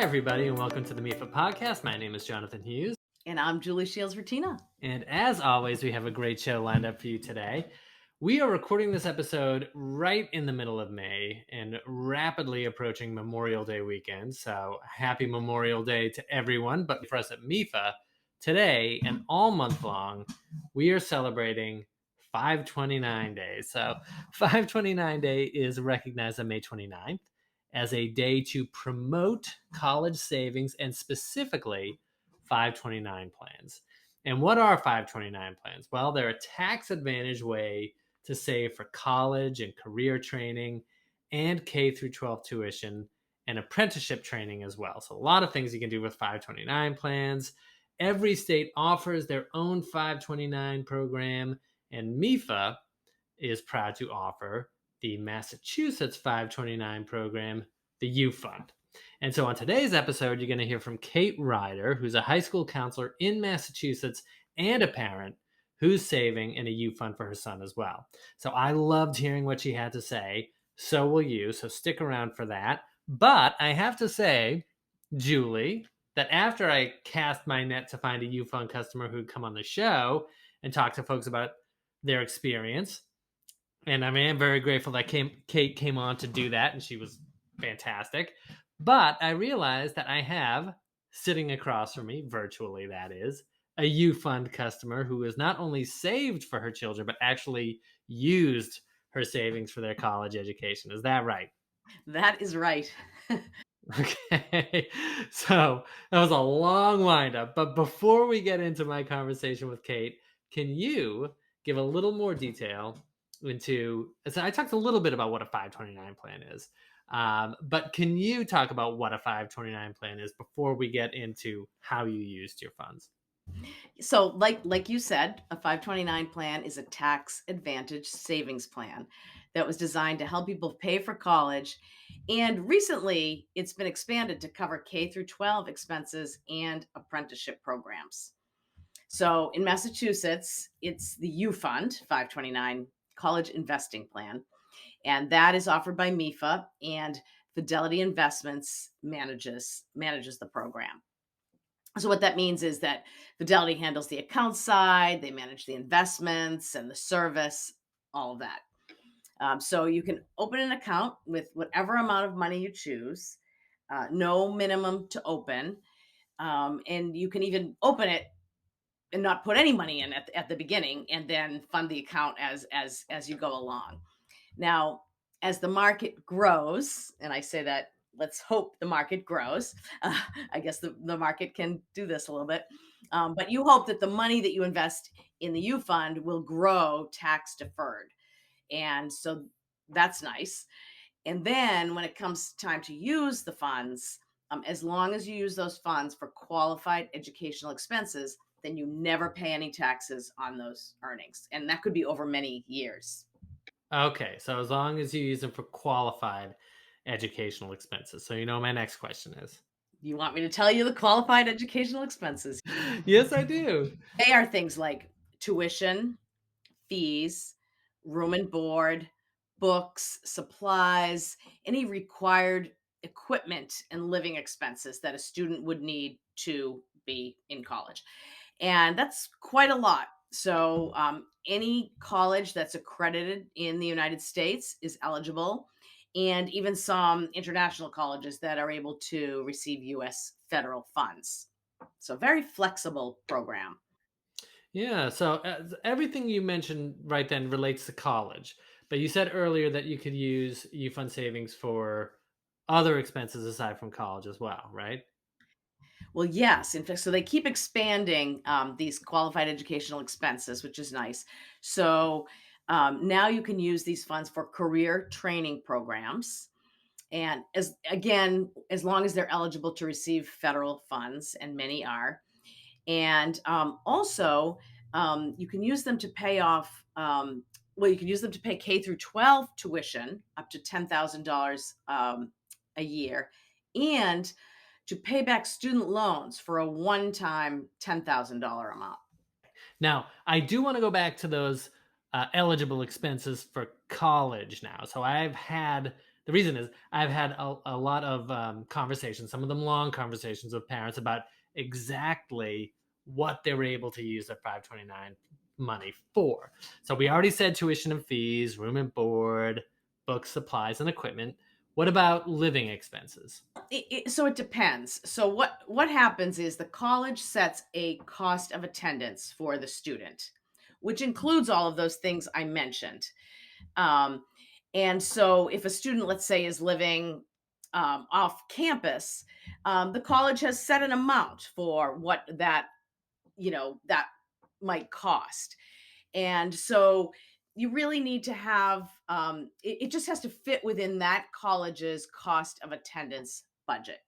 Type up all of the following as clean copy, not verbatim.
everybody, and welcome to the MEFA podcast. My name is Jonathan Hughes. And I'm Julie Shields-Rutyna. And as always, we have a great show lined up for you today. We are recording this episode right in the middle of May and rapidly approaching Memorial Day weekend. So happy Memorial Day to everyone. But for us at MEFA, today and all month long, we are celebrating 529 days. So 529 Day is recognized on May 29th as a day to promote college savings and specifically 529 plans. And what are 529 plans? Well, they're a tax advantage way to save for college and career training and K through 12 tuition and apprenticeship training as well. So a lot of things you can do with 529 plans. Every state offers their own 529 program, and MEFA is proud to offer the Massachusetts 529 program, the U.Fund. And so on today's episode, you're going to hear from Kate Ryder, who's a high school counselor in Massachusetts and a parent who's saving in a U.Fund for her son as well. So I loved hearing what she had to say. So will you. So stick around for that. But I have to say, Julie, that after I cast my net to find a U.Fund customer who'd come on the show and talk to folks about their experience, and I mean, I'm very grateful that Kate came on to do that, and she was fantastic. But I realized that I have, sitting across from me, virtually that is, a U.Fund customer who has not only saved for her children, but actually used her savings for their college education. Is that right? That is right. Okay. So that was a long windup. But before we get into my conversation with Kate, can you give a little more detail into, so I talked a little bit about what a 529 plan is. But can you talk about what a 529 plan is before we get into how you used your funds? So like you said, a 529 plan is a tax advantage savings plan that was designed to help people pay for college. And recently, it's been expanded to cover K through 12 expenses and apprenticeship programs. So in Massachusetts, it's the U.Fund 529 College Investing Plan. And that is offered by MEFA, and Fidelity Investments manages the program. So what that means is that Fidelity handles the account side, they manage the investments and the service, all of that. So you can open an account with whatever amount of money you choose, no minimum to open, and you can even open it and not put any money in at the beginning, and then fund the account as you go along. Now, as the market grows, and I say that, let's hope the market grows. I guess the market can do this a little bit. But you hope that the money that you invest in the U.Fund will grow tax deferred. And so that's nice. And then when it comes time to use the funds, as long as you use those funds for qualified educational expenses, then you never pay any taxes on those earnings. And that could be over many years. Okay, so as long as you use them for qualified educational expenses. So you know my next question is. You want me to tell you the qualified educational expenses? Yes, I do. They are things like tuition, fees, room and board, books, supplies, any required equipment and living expenses that a student would need to be in college. And that's quite a lot. So, any college that's accredited in the United States is eligible, and even some international colleges that are able to receive US federal funds. So, very flexible program. Yeah, so everything you mentioned right then relates to college. But you said earlier that you could use U-Fund savings for other expenses aside from college as well, right? Well, yes. In fact, so they keep expanding these qualified educational expenses, which is nice. So now you can use these funds for career training programs. And as long as they're eligible to receive federal funds, and many are. And also, you can use them to pay off. You can use them to pay K through 12 tuition up to $10,000 a year, and to pay back student loans for a one-time $10,000 amount. Now, I do want to go back to those eligible expenses for college now. So I've had The reason is I've had a lot of conversations, some of them long conversations with parents about exactly what they were able to use their 529 money for. So we already said tuition and fees, room and board, books, supplies, and equipment. What about living expenses? So it depends. So what happens is the college sets a cost of attendance for the student, which includes all of those things I mentioned. Um, and so if a student, let's say, is living off campus, the college has set an amount for what that might cost. And so you really need to have it just has to fit within that college's cost of attendance budget.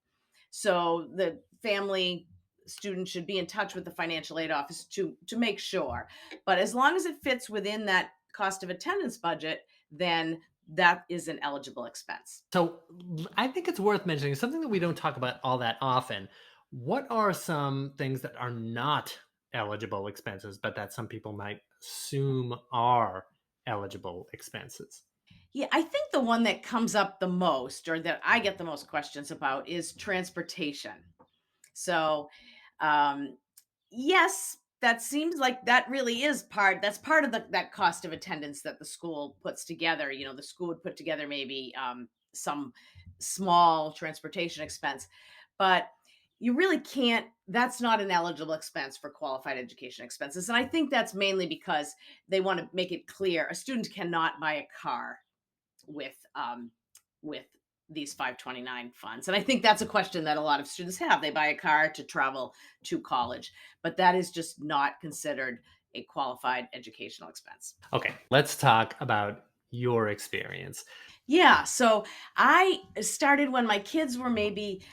So the family student should be in touch with the financial aid office to make sure. But as long as it fits within that cost of attendance budget, then that is an eligible expense. So I think it's worth mentioning something that we don't talk about all that often. What are some things that are not eligible expenses, but that some people might assume are eligible expenses? Yeah, I think the one that comes up the most, or that I get the most questions about, is transportation. So, um, yes, that seems like that really is that's part of that cost of attendance that the school puts together. The school would put together maybe some small transportation expense, but you really can't. That's not an eligible expense for qualified education expenses, and I think that's mainly because they want to make it clear a student cannot buy a car with these 529 funds. And I think that's a question that a lot of students have. They buy a car to travel to college, but that is just not considered a qualified educational expense. Okay, let's talk about your experience. Yeah, so I started when my kids were maybe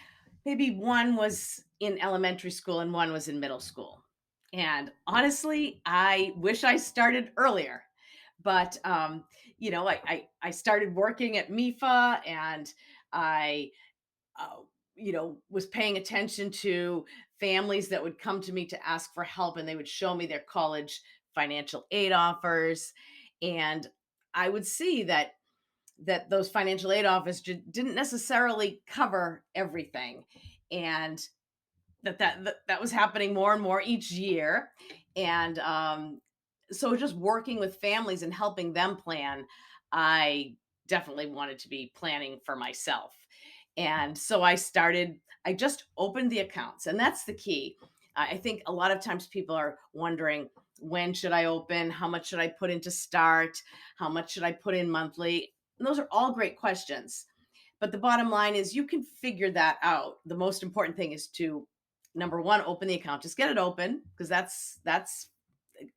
one was in elementary school and one was in middle school. And honestly, I wish I started earlier. But I started working at MEFA, and I uh, was paying attention to families that would come to me to ask for help, and they would show me their college financial aid offers, and I would see that those financial aid offers didn't necessarily cover everything, and that was happening more and more each year. And so just working with families and helping them plan, I definitely wanted to be planning for myself. And so I just opened the accounts, and that's the key. I think a lot of times people are wondering, when should I open? How much should I put in to start? How much should I put in monthly? And those are all great questions. But the bottom line is you can figure that out. The most important thing is to, number one, open the account. Just get it open, because that's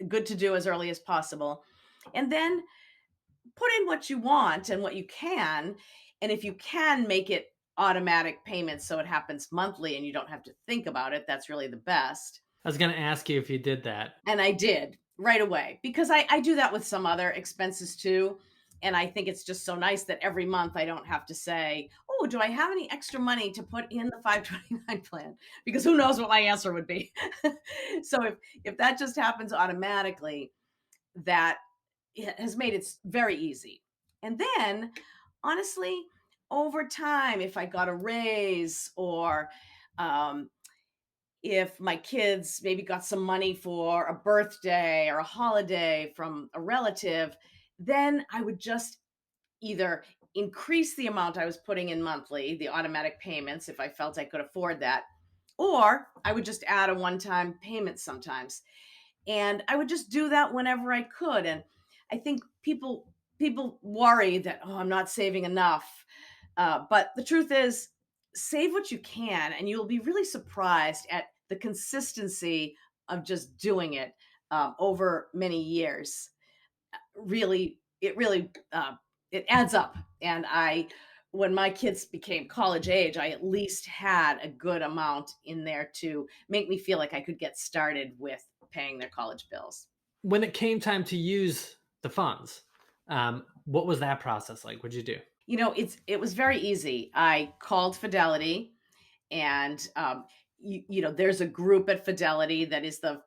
good to do as early as possible. And then put in what you want and what you can. And if you can make it automatic payments so it happens monthly and you don't have to think about it, that's really the best. I was going to ask you if you did that. And I did right away, because I do that with some other expenses too. And I think it's just so nice that every month I don't have to say, oh, do I have any extra money to put in the 529 plan? Because who knows what my answer would be. So if that just happens automatically, that has made it very easy. And then, honestly, over time, if I got a raise, or um, if my kids maybe got some money for a birthday or a holiday from a relative, then I would just either increase the amount I was putting in monthly, the automatic payments, if I felt I could afford that, or I would just add a one time payment sometimes. And I would just do that whenever I could. And I think people worry that, oh, I'm not saving enough. But the truth is, save what you can, and you'll be really surprised at the consistency of just doing it over many years. Really, it adds up. And when my kids became college age, I at least had a good amount in there to make me feel like I could get started with paying their college bills. When it came time to use the funds, what was that process like? What'd you do? It was very easy. I called Fidelity, and there's a group at Fidelity that is the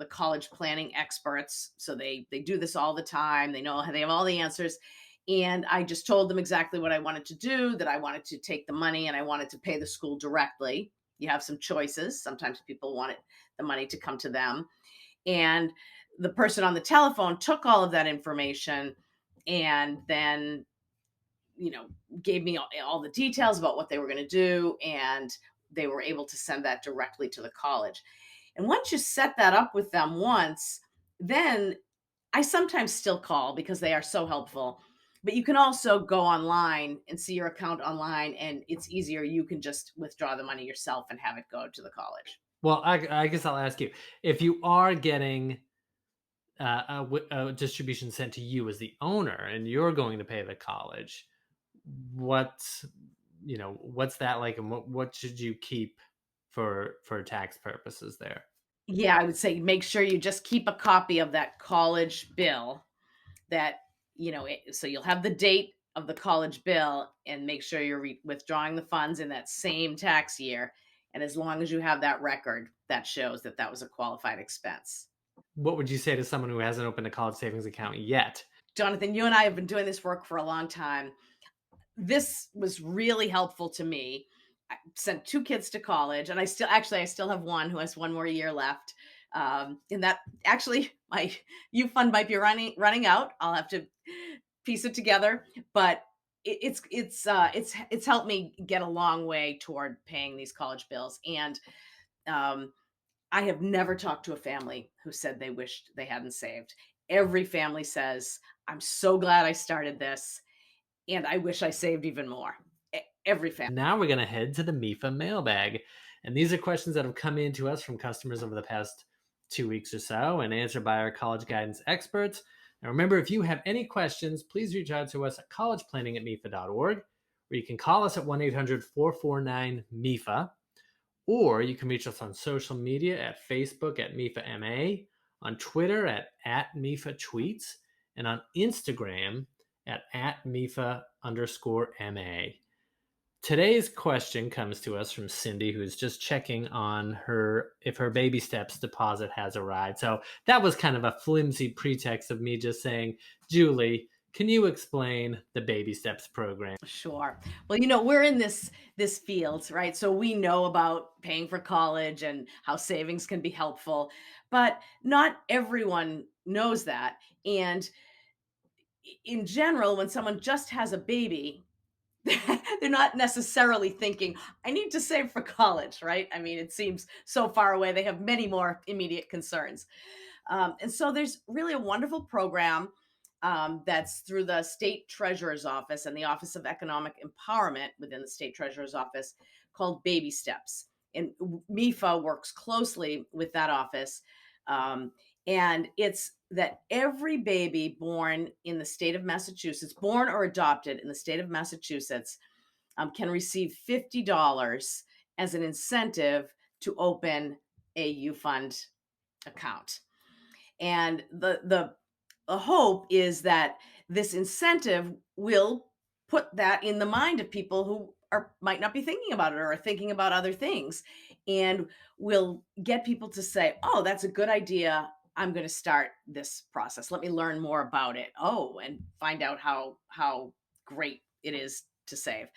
college planning experts. So they do this all the time. They know, they have all the answers. And I just told them exactly what I wanted to do, that I wanted to take the money and I wanted to pay the school directly. You have some choices. Sometimes people want the money to come to them. And the person on the telephone took all of that information and then, you know, gave me all the details about what they were going to do. And they were able to send that directly to the college. And once you set that up with them once, then I sometimes still call because they are so helpful. But you can also go online and see your account online, and it's easier. You can just withdraw the money yourself and have it go to the college. Well, I guess I'll ask you, if you are getting a distribution sent to you as the owner and you're going to pay the college, what's what's that like, and what should you keep for tax purposes there? Yeah, I would say make sure you just keep a copy of that college bill that, so you'll have the date of the college bill and make sure you're withdrawing the funds in that same tax year. And as long as you have that record, that shows that that was a qualified expense. What would you say to someone who hasn't opened a college savings account yet? Jonathan, you and I have been doing this work for a long time. This was really helpful to me. I sent 2 kids to college, and I still have one who has 1 more year left. And that actually, my U-Fund might be running out. I'll have to piece it together, but it's helped me get a long way toward paying these college bills. And um, I have never talked to a family who said they wished they hadn't saved. Every family says, "I'm so glad I started this, and I wish I saved even more." Every family. Now we're going to head to the MEFA mailbag. And these are questions that have come in to us from customers over the past 2 weeks or so and answered by our college guidance experts. Now, remember, if you have any questions, please reach out to us at collegeplanning@mefa.org, or you can call us at 1-800-449-MEFA, or you can reach us on social media at Facebook at MEFA-MA, on Twitter at MEFA Tweets, and on Instagram at MEFA_MA. Today's question comes to us from Cindy, who's just checking on if her baby steps deposit has arrived. So that was kind of a flimsy pretext of me just saying, Julie, can you explain the Baby Steps program? Sure. Well, we're in this field, right? So we know about paying for college and how savings can be helpful, but not everyone knows that. And in general, when someone just has a baby, they're not necessarily thinking, I need to save for college, right? I mean, it seems so far away. They have many more immediate concerns. And so there's really a wonderful program that's through the state treasurer's office and the Office of Economic Empowerment within the state treasurer's office called Baby Steps. And MEFA works closely with that office. Um, and it's that every baby born in the state of Massachusetts, born or adopted in the state of Massachusetts, can receive $50 as an incentive to open a U-Fund account. And the hope is that this incentive will put that in the mind of people who might not be thinking about it or are thinking about other things, and will get people to say, "Oh, that's a good idea. I'm going to start this process. Let me learn more about it. Oh, and find out how great it is to save."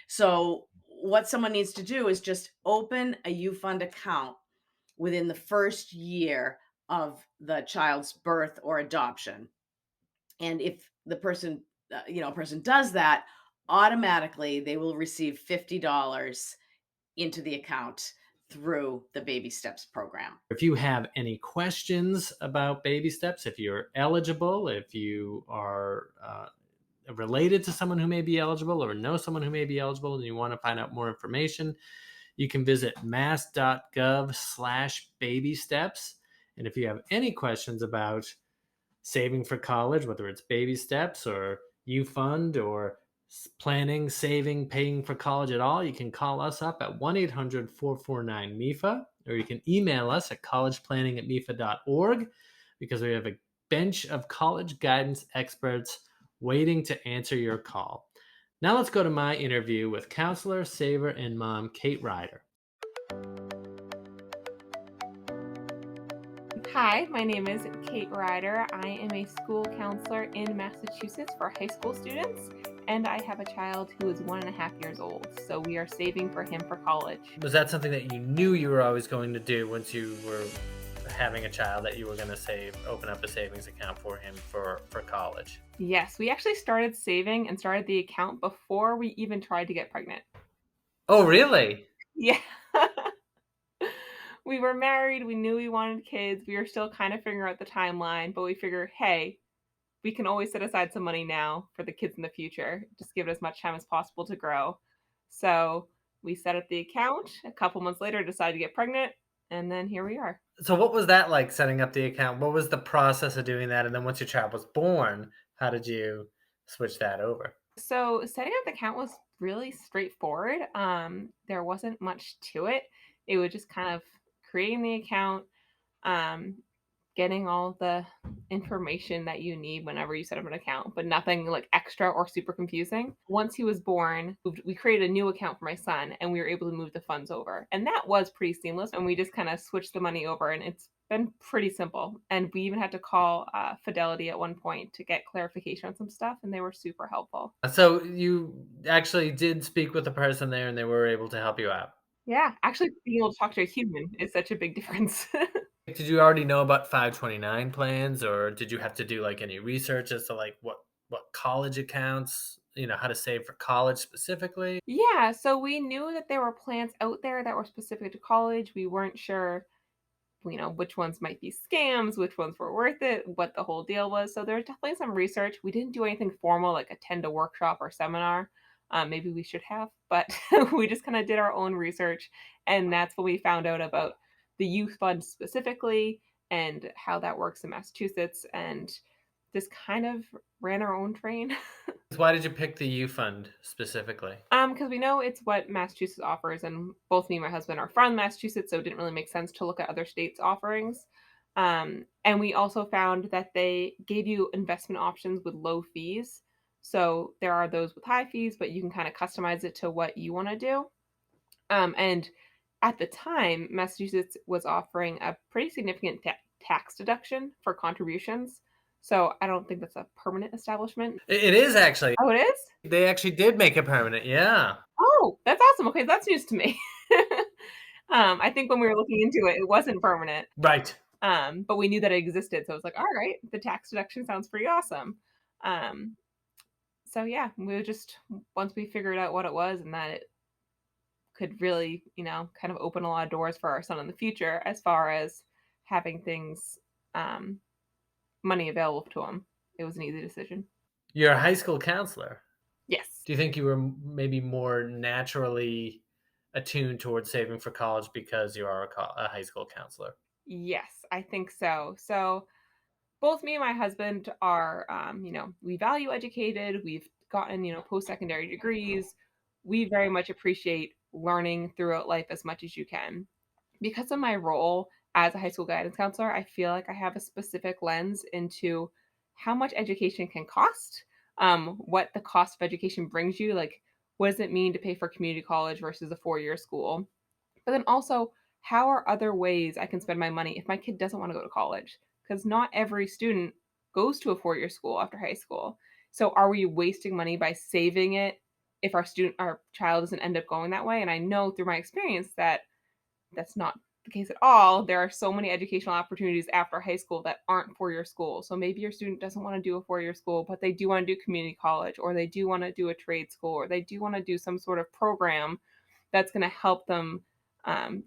So what someone needs to do is just open a U-Fund account within the first year of the child's birth or adoption. And if the person, a person does that, automatically they will receive $50 into the account through the Baby Steps program. If you have any questions about Baby Steps, if you're eligible, if you are related to someone who may be eligible or know someone who may be eligible and you want to find out more information, you can visit mass.gov/babysteps. And if you have any questions about saving for college, whether it's Baby Steps or U-Fund or planning, saving, paying for college at all, you can call us up at 1-800-449-MEFA, or you can email us at collegeplanning@mefa.org, because we have a bench of college guidance experts waiting to answer your call. Now let's go to my interview with counselor, saver, and mom, Kate Ryder. Hi, my name is Kate Ryder. I am a school counselor in Massachusetts for high school students, and I have a child who is 1.5 years old. So we are saving for him for college. Was that something that you knew you were always going to do once you were having a child, that you were going to open up a savings account for him for college? Yes, we actually started saving and started the account before we even tried to get pregnant. Oh, really? Yeah. We were married, we knew we wanted kids, we were still kind of figuring out the timeline, but we figured, hey, we can always set aside some money now for the kids in the future. Just give it as much time as possible to grow. So we set up the account. A couple months later, decided to get pregnant, and then here we are. So what was that like, setting up the account? What was the process of doing that? And then once your child was born, how did you switch that over? So setting up the account was really straightforward. There wasn't much to it. It was just kind of creating the account, um, getting all the information that you need whenever you set up an account, but nothing like extra or super confusing. Once he was born, we created a new account for my son and we were able to move the funds over. And that was pretty seamless. And we just kind of switched the money over and it's been pretty simple. And we even had to call Fidelity at one point to get clarification on some stuff, and they were super helpful. So you actually did speak with the person there and they were able to help you out. Yeah, actually being able to talk to a human is such a big difference. Did you already know about 529 plans, or did you have to do like any research as to like what college accounts, how to save for college specifically? Yeah, so we knew that there were plans out there that were specific to college. We weren't sure, which ones might be scams, which ones were worth it, what the whole deal was. So there's definitely some research. We didn't do anything formal like attend a workshop or seminar. Maybe we should have, but we just kind of did our own research. And that's when we found out about the U.Fund specifically and how that works in Massachusetts and just kind of ran our own train. Why did you pick the U-Fund specifically? Because we know it's what Massachusetts offers, and both me and my husband are from Massachusetts, so it didn't really make sense to look at other states' offerings. And we also found that they gave you investment options with low fees. So there are those with high fees, but you can kind of customize it to what you want to do. And at the time, Massachusetts was offering a pretty significant tax deduction for contributions. So I don't think that's a permanent establishment. It is actually. Oh, it is? They actually did make it permanent. Yeah. Oh, that's awesome. Okay, that's news to me. I think when we were looking into it, it wasn't permanent, Right. but we knew that it existed. So I was like, all right, the tax deduction sounds pretty awesome. Um, so yeah, we were just once we figured out what it was and that it could really, kind of open a lot of doors for our son in the future as far as having things, um, money available to him. It was an easy decision. You're a high school counselor. Yes. Do you think you were maybe more naturally attuned towards saving for college because you are a high school counselor? Yes, I think so. So both me and my husband are, we value educated. We've gotten, post secondary degrees. We very much appreciate learning throughout life as much as you can. Because of my role as a high school guidance counselor, I feel like I have a specific lens into how much education can cost, what the cost of education brings you. Like, what does it mean to pay for community college versus a 4 year school? But then also, how are other ways I can spend my money if my kid doesn't want to go to college? Because not every student goes to a 4 year school after high school. So are we wasting money by saving it if our child doesn't end up going that way? And I know through my experience that that's not the case at all. There are so many educational opportunities after high school that aren't 4 year school. So maybe your student doesn't want to do a 4 year school, but they do want to do community college, or they do want to do a trade school, or they do want to do some sort of program that's going to help them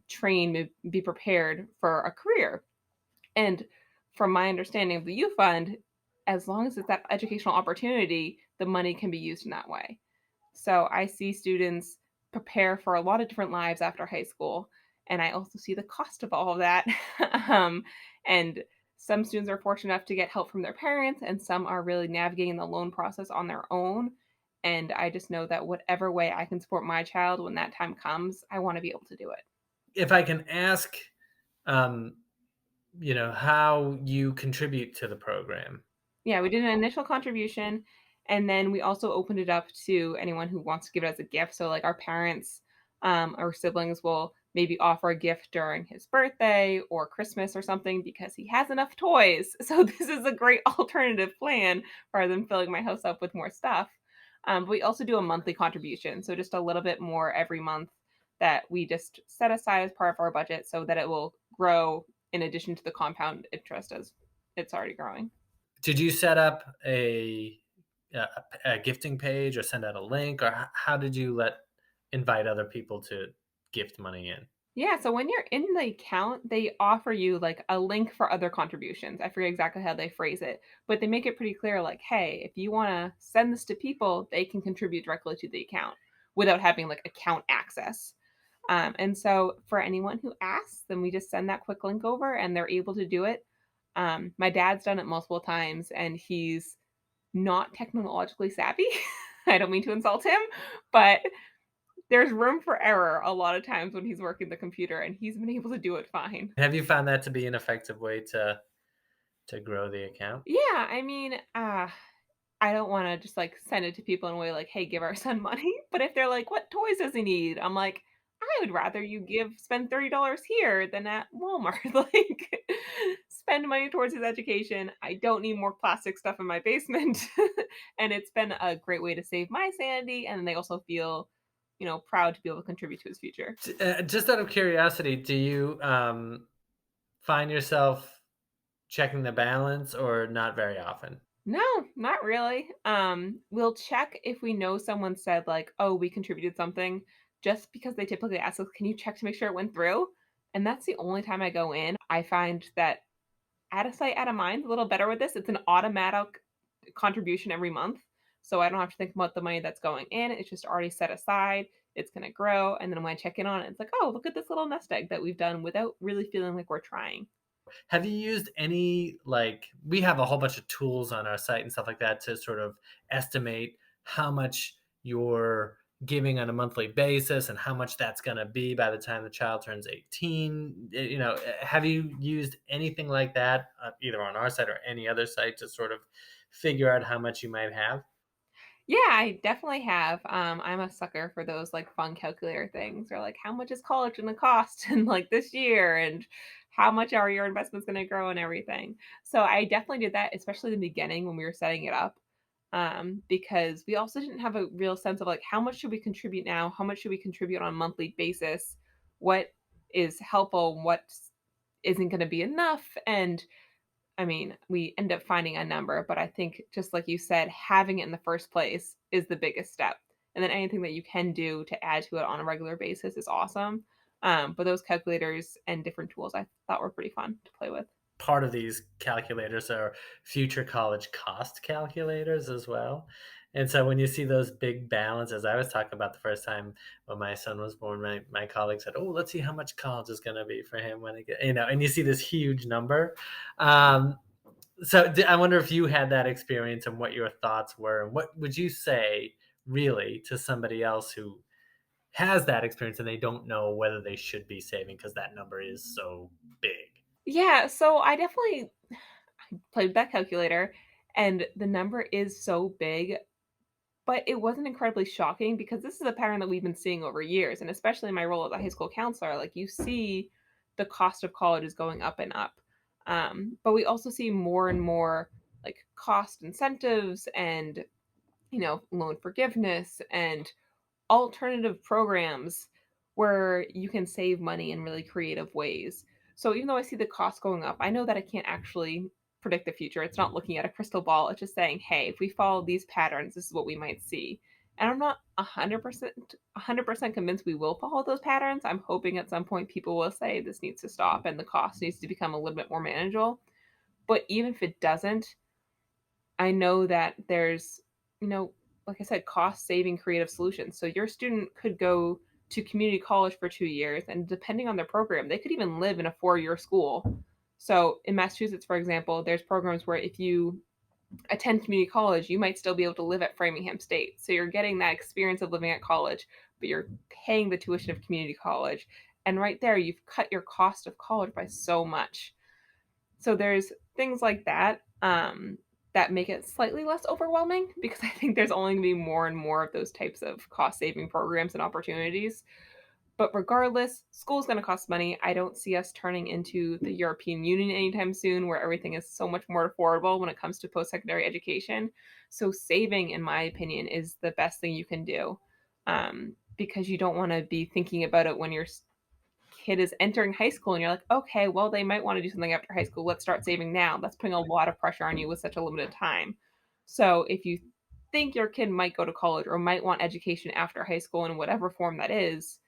train, be prepared for a career. And from my understanding of the U.Fund, as long as it's that educational opportunity, the money can be used in that way. So I see students prepare for a lot of different lives after high school. And I also see the cost of all of that. And some students are fortunate enough to get help from their parents, and some are really navigating the loan process on their own. And I just know that whatever way I can support my child when that time comes, I want to be able to do it. If I can ask, um, how you contribute to the program. Yeah, we did an initial contribution, and then we also opened it up to anyone who wants to give it as a gift. So, like our parents or siblings will maybe offer a gift during his birthday or Christmas or something because he has enough toys. So this is a great alternative plan rather than filling my house up with more stuff. But we also do a monthly contribution, so just a little bit more every month that we just set aside as part of our budget so that it will grow in addition to the compound interest as it's already growing. Did you set up a, a gifting page or send out a link, or how did you invite other people to gift money in? Yeah, so when you're in the account, they offer you like a link for other contributions. I forget exactly how they phrase it, but they make it pretty clear like, hey, if you want to send this to people, they can contribute directly to the account without having like account access. And so for anyone who asks, then we just send that quick link over and they're able to do it. My dad's done it multiple times and he's not technologically savvy. I don't mean to insult him, but there's room for error a lot of times when he's working the computer, and he's been able to do it fine. Have you found that to be an effective way to grow the account? Yeah, I mean, I don't wanna just, like, send it to people in a way like, "Hey, give our son money," but if they're like, "What toys does he need?" I'm like, "I would rather you spend $30 here than at Walmart." Like, spend money towards his education. I don't need more plastic stuff in my basement, and it's been a great way to save my sanity, and they also feel, proud to be able to contribute to his future. Just out of curiosity, do you find yourself checking the balance or not very often? No, not really. We'll check if we know someone said like, "Oh, we contributed something," just because they typically ask us, "Can you check to make sure it went through?" And that's the only time I go in. I find that out of sight, out of mind, a little better with this. It's an automatic contribution every month, so I don't have to think about the money that's going in. It's just already set aside. It's going to grow, and then when I check in on it, it's like, "Oh, look at this little nest egg that we've done without really feeling like we're trying." Have you used any, like, we have a whole bunch of tools on our site and stuff like that to sort of estimate how much you're giving on a monthly basis and how much that's going to be by the time the child turns 18. Have you used anything like that, either on our site or any other site, to sort of figure out how much you might have? Yeah, I definitely have. I'm a sucker for those like fun calculator things, or like how much is college gonna cost in like this year, and how much are your investments gonna grow and everything. So I definitely did that, especially in the beginning when we were setting it up, because we also didn't have a real sense of like how much should we contribute now, how much should we contribute on a monthly basis, what is helpful, what isn't going to be enough, and I mean, we end up finding a number, but I think just like you said, having it in the first place is the biggest step. And then anything that you can do to add to it on a regular basis is awesome. But those calculators and different tools I thought were pretty fun to play with. Part of these calculators are future college cost calculators as well. And so when you see those big balances, I was talking about the first time when my son was born, my colleague said, "Oh, let's see how much college is going to be for him when he get," and you see this huge number. Um, I wonder if you had that experience and what your thoughts were, and what would you say really to somebody else who has that experience and they don't know whether they should be saving because that number is so big. Yeah, so I definitely played with that calculator, and the number is so big, but it wasn't incredibly shocking because this is a pattern that we've been seeing over years, and especially in my role as a high school counselor, like you see the cost of college is going up and up. But we also see more and more like cost incentives and loan forgiveness and alternative programs where you can save money in really creative ways. So even though I see the cost going up, I know that I can't actually predict the future. It's not looking at a crystal ball. It's just saying, hey, if we follow these patterns, this is what we might see. And I'm not 100% convinced we will follow those patterns. I'm hoping at some point people will say this needs to stop and the cost needs to become a little bit more manageable. But even if it doesn't, I know that there's, like I said, cost saving creative solutions. So your student could go to community college for 2 years, and depending on their program, they could even live in a 4-year school. So in Massachusetts, for example, there's programs where if you attend community college, you might still be able to live at Framingham State. So you're getting that experience of living at college, but you're paying the tuition of community college. And right there, you've cut your cost of college by so much. So there's things like that that make it slightly less overwhelming because I think there's only going to be more and more of those types of cost saving programs and opportunities. But regardless, school's going to cost money. I don't see us turning into the European Union anytime soon, where everything is so much more affordable when it comes to post-secondary education. So saving, in my opinion, is the best thing you can do, because you don't want to be thinking about it when your kid is entering high school and you're like, okay, well, they might want to do something after high school. Let's start saving now. That's putting a lot of pressure on you with such a limited time. So if you think your kid might go to college or might want education after high school in whatever form that is,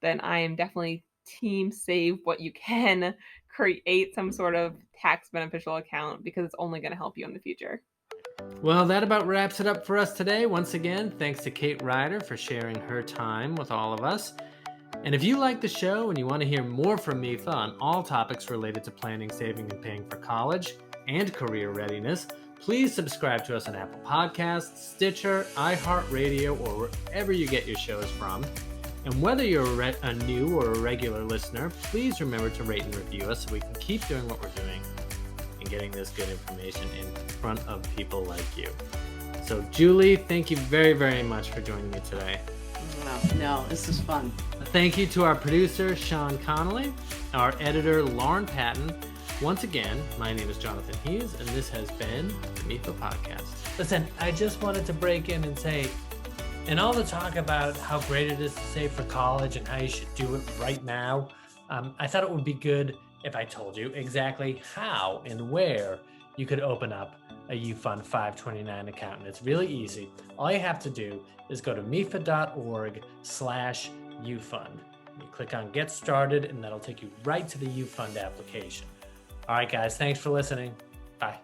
then I am definitely team save what you can, create some sort of tax beneficial account, because it's only going to help you in the future. Well, that about wraps it up for us today. Once again, thanks to Kate Ryder for sharing her time with all of us. And if you like the show and you want to hear more from MEFA on all topics related to planning, saving, and paying for college and career readiness, please subscribe to us on Apple Podcasts, Stitcher, iHeartRadio, or wherever you get your shows from. And whether you're a new or a regular listener, please remember to rate and review us so we can keep doing what we're doing and getting this good information in front of people like you. So, Julie, thank you very, very much for joining me today. No, this is fun. Thank you to our producer, Sean Connolly, our editor, Lauren Patton. Once again, my name is Jonathan Hughes, and this has been the MEFA Podcast. Listen, I just wanted to break in and say, in all the talk about how great it is to save for college and how you should do it right now, I thought it would be good if I told you exactly how and where you could open up a U.Fund 529 account. And it's really easy. All you have to do is go to mefa.org/U.Fund. You click on Get Started, and that'll take you right to the U.Fund application. All right, guys, thanks for listening. Bye.